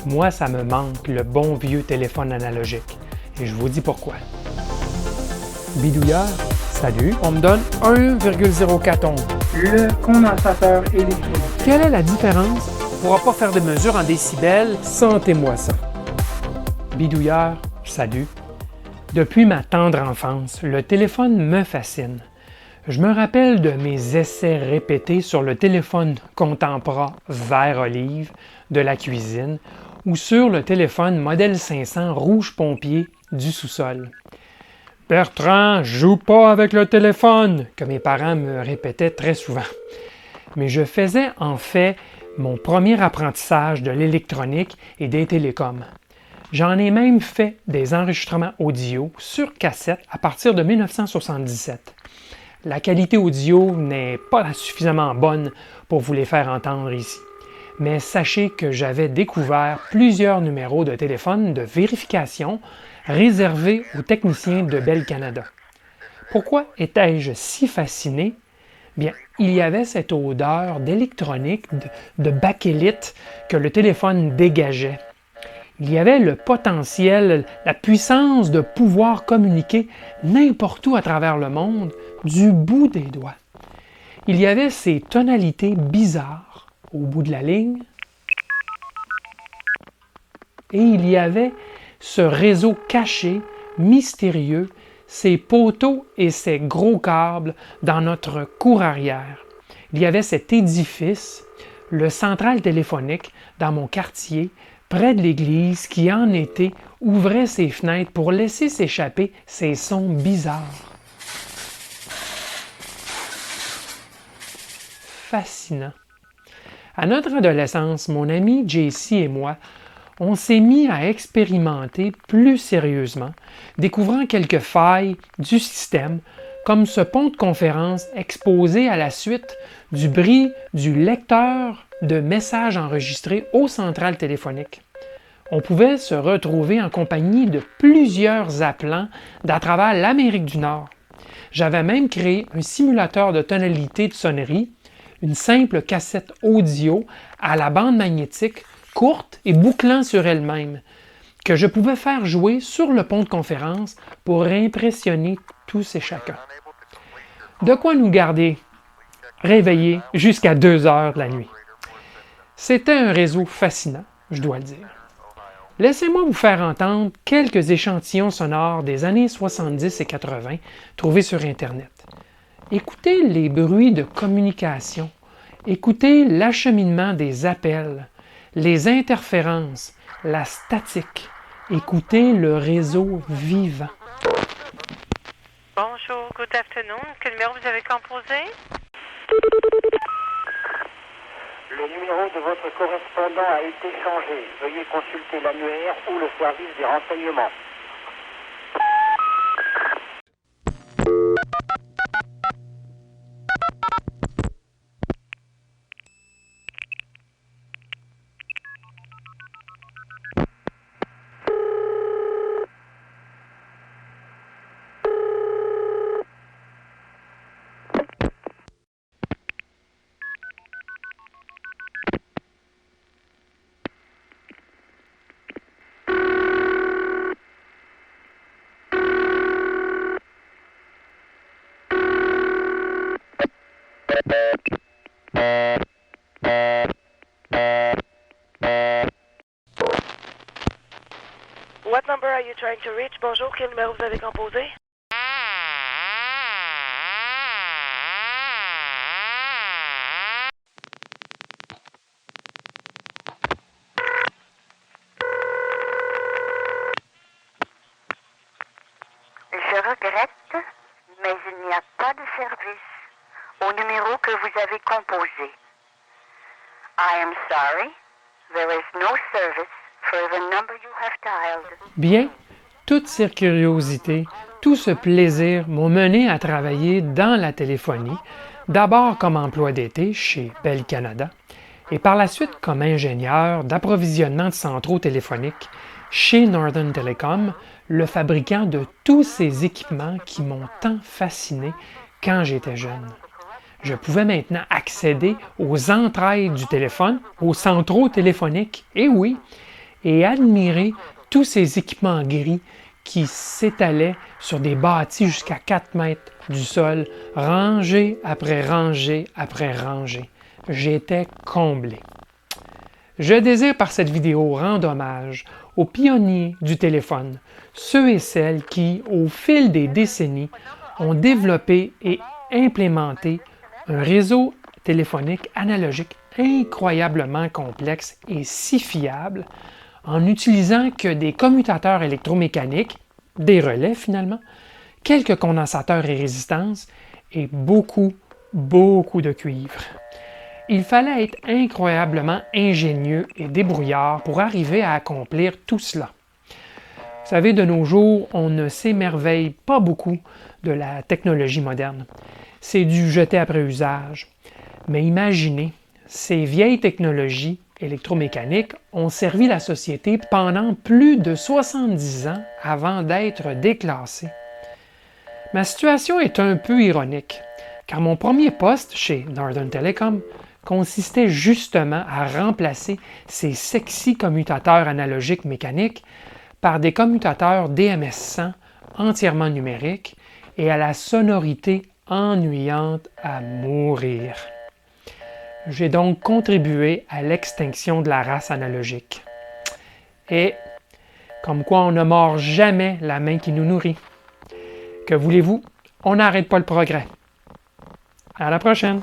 Moi, ça me manque le bon vieux téléphone analogique. Et je vous dis pourquoi. Bidouilleur, salut. On me donne 1,04 ohms. Le condensateur électrique. Quelle est la différence? On ne pourra pas faire des mesures en décibels. Sentez-moi ça. Bidouilleur, salut. Depuis ma tendre enfance, le téléphone me fascine. Je me rappelle de mes essais répétés sur le téléphone Contemporain vert olive de la cuisine ou sur le téléphone modèle 500 rouge pompier du sous-sol. « Bertrand, joue pas avec le téléphone !» que mes parents me répétaient très souvent. Mais je faisais en fait mon premier apprentissage de l'électronique et des télécoms. J'en ai même fait des enregistrements audio sur cassette à partir de 1977. La qualité audio n'est pas suffisamment bonne pour vous les faire entendre ici. Mais sachez que j'avais découvert plusieurs numéros de téléphone de vérification réservés aux techniciens de Bell Canada. Pourquoi étais-je si fasciné? Bien, il y avait cette odeur d'électronique, de bakélite que le téléphone dégageait. Il y avait le potentiel, la puissance de pouvoir communiquer n'importe où à travers le monde du bout des doigts. Il y avait ces tonalités bizarres au bout de la ligne et il y avait ce réseau caché, mystérieux, ces poteaux et ces gros câbles dans notre cour arrière. Il y avait cet édifice, le central téléphonique dans mon quartier, près de l'église qui, en été, ouvrait ses fenêtres pour laisser s'échapper ces sons bizarres. Fascinant. À notre adolescence, mon ami JC et moi, on s'est mis à expérimenter plus sérieusement, découvrant quelques failles du système, comme ce pont de conférence exposé à la suite du bris du lecteur de messages enregistrés au central téléphonique. On pouvait se retrouver en compagnie de plusieurs appelants d'à travers l'Amérique du Nord. J'avais même créé un simulateur de tonalité de sonnerie, une simple cassette audio à la bande magnétique courte et bouclant sur elle-même, que je pouvais faire jouer sur le pont de conférence pour impressionner tous et chacun. De quoi nous garder réveillés jusqu'à 2 heures de la nuit. C'était un réseau fascinant, je dois le dire. Laissez-moi vous faire entendre quelques échantillons sonores des années 70 et 80 trouvés sur Internet. Écoutez les bruits de communication, écoutez l'acheminement des appels, les interférences, la statique, écoutez le réseau vivant. Bonjour, good afternoon. Quel numéro vous avez composé? Le numéro de votre correspondant a été changé. Veuillez consulter l'annuaire ou le service des renseignements. What number are you trying to reach? Bonjour, quel numéro vous avez composé? Je regrette, mais il n'y a pas de service au numéro que vous avez composé. I am sorry, there is no service for the number you have dialed. Bien, toute cette curiosité, tout ce plaisir m'ont mené à travailler dans la téléphonie, d'abord comme emploi d'été chez Bell Canada et par la suite comme ingénieur d'approvisionnement de centraux téléphoniques chez Northern Telecom, le fabricant de tous ces équipements qui m'ont tant fasciné quand j'étais jeune. Je pouvais maintenant accéder aux entrailles du téléphone, aux centraux téléphoniques, et oui, et admirer tous ces équipements gris qui s'étalaient sur des bâtis jusqu'à 4 mètres du sol, rangée après rangée après rangée. J'étais comblé. Je désire par cette vidéo rendre hommage aux pionniers du téléphone, ceux et celles qui, au fil des décennies, ont développé et implémenté un réseau téléphonique analogique incroyablement complexe et si fiable en n'utilisant que des commutateurs électromécaniques, des relais finalement, quelques condensateurs et résistances et beaucoup de cuivre. Il fallait être incroyablement ingénieux et débrouillard pour arriver à accomplir tout cela. Vous savez, de nos jours, on ne s'émerveille pas beaucoup de la technologie moderne. C'est du jeter après usage. Mais imaginez, ces vieilles technologies électromécaniques ont servi la société pendant plus de 70 ans avant d'être déclassées. Ma situation est un peu ironique, car mon premier poste chez Northern Telecom consistait justement à remplacer ces sexy commutateurs analogiques mécaniques par des commutateurs DMS100 entièrement numériques et à la sonorité ennuyante à mourir. J'ai donc contribué à l'extinction de la race analogique. Et, comme quoi on ne mord jamais la main qui nous nourrit. Que voulez-vous? On n'arrête pas le progrès. À la prochaine!